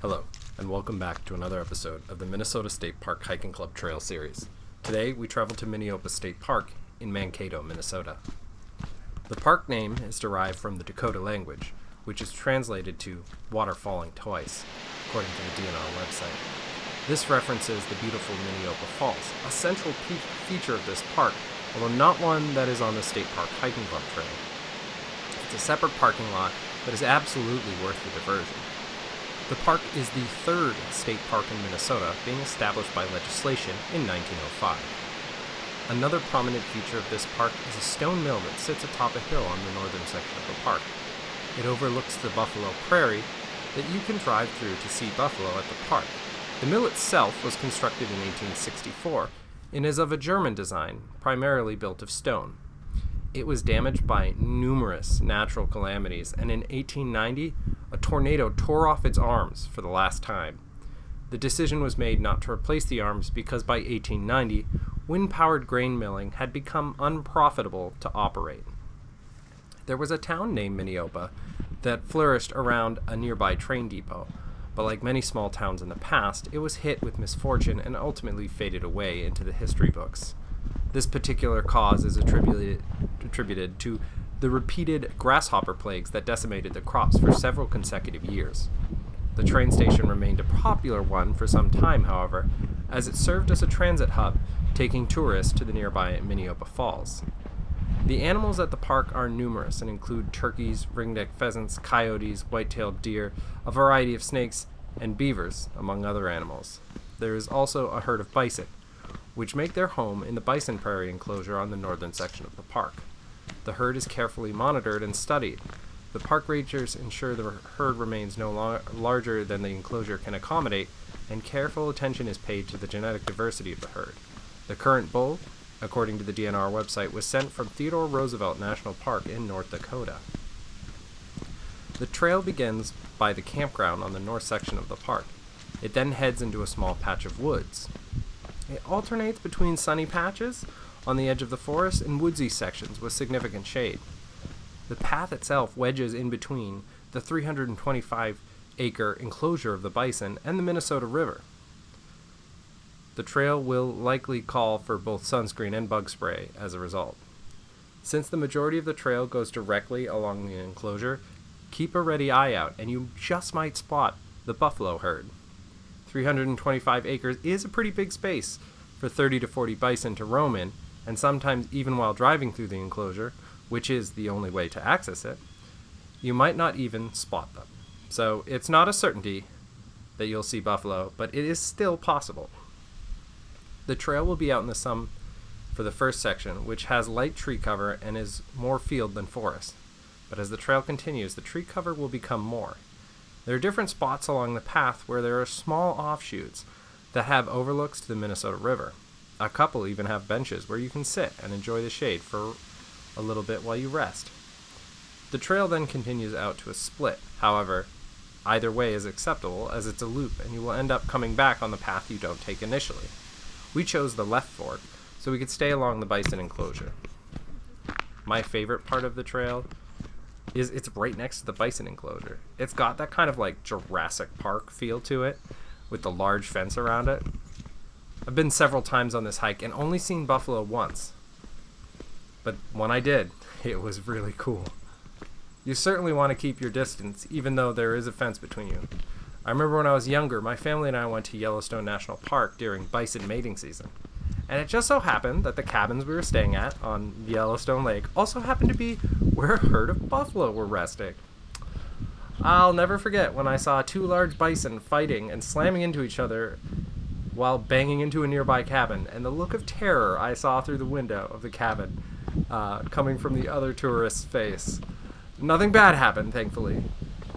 Hello, and welcome back to another episode of the Minnesota State Park Hiking Club Trail Series. Today, we travel to Minneopa State Park in Mankato, Minnesota. The park name is derived from the Dakota language, which is translated to water falling twice, according to the DNR website. This references the beautiful Minneopa Falls, a central feature of this park, although not one that is on the State Park Hiking Club Trail. It's a separate parking lot that is absolutely worth the diversion. The park is the third state park in Minnesota, being established by legislation in 1905. Another prominent feature of this park is a stone mill that sits atop a hill on the northern section of the park. It overlooks the Buffalo Prairie that you can drive through to see buffalo at the park. The mill itself was constructed in 1864 and is of a German design, primarily built of stone. It was damaged by numerous natural calamities, and in 1890, a tornado tore off its arms for the last time. The decision was made not to replace the arms because by 1890, wind-powered grain milling had become unprofitable to operate. There was a town named Minneopa that flourished around a nearby train depot, but like many small towns in the past, it was hit with misfortune and ultimately faded away into the history books. This particular cause is attributed to the repeated grasshopper plagues that decimated the crops for several consecutive years. The train station remained a popular one for some time, however, as it served as a transit hub, taking tourists to the nearby Minneopa Falls. The animals at the park are numerous and include turkeys, ringneck pheasants, coyotes, white-tailed deer, a variety of snakes, and beavers, among other animals. There is also a herd of bison, which make their home in the Bison Prairie enclosure on the northern section of the park. The herd is carefully monitored and studied. The park rangers ensure the herd remains no larger than the enclosure can accommodate, and careful attention is paid to the genetic diversity of the herd. The current bull, according to the DNR website, was sent from Theodore Roosevelt National Park in North Dakota. The trail begins by the campground on the north section of the park. It then heads into a small patch of woods. It alternates between sunny patches on the edge of the forest and woodsy sections with significant shade. The path itself wedges in between the 325-acre enclosure of the bison and the Minnesota River. The trail will likely call for both sunscreen and bug spray as a result. Since the majority of the trail goes directly along the enclosure, keep a ready eye out and you just might spot the buffalo herd. 325 acres is a pretty big space for 30 to 40 bison to roam in, and sometimes even while driving through the enclosure, which is the only way to access it, you might not even spot them. So it's not a certainty that you'll see buffalo, but it is still possible. The trail will be out in the sun for the first section, which has light tree cover and is more field than forest. But as the trail continues, the tree cover will become more. There are different spots along the path where there are small offshoots that have overlooks to the Minnesota River. A couple even have benches where you can sit and enjoy the shade for a little bit while you rest. The trail then continues out to a split. However, either way is acceptable as it's a loop and you will end up coming back on the path you don't take initially. We chose the left fork so we could stay along the bison enclosure. My favorite part of the trail is it's right next to the bison enclosure. It's got that kind of like Jurassic Park feel to it with the large fence around it. I've been several times on this hike and only seen buffalo once. But when I did, it was really cool. You certainly want to keep your distance even though there is a fence between you. I remember when I was younger, my family and I went to Yellowstone National Park during bison mating season. And it just so happened that the cabins we were staying at on Yellowstone Lake also happened to be where a herd of buffalo were resting. I'll never forget when I saw two large bison fighting and slamming into each other while banging into a nearby cabin, and the look of terror I saw through the window of the cabin coming from the other tourist's face. Nothing bad happened, thankfully,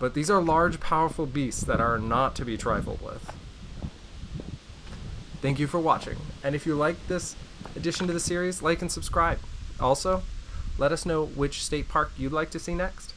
but these are large, powerful beasts that are not to be trifled with. Thank you for watching, and if you like this addition to the series, like and subscribe. Also, let us know which state park you'd like to see next.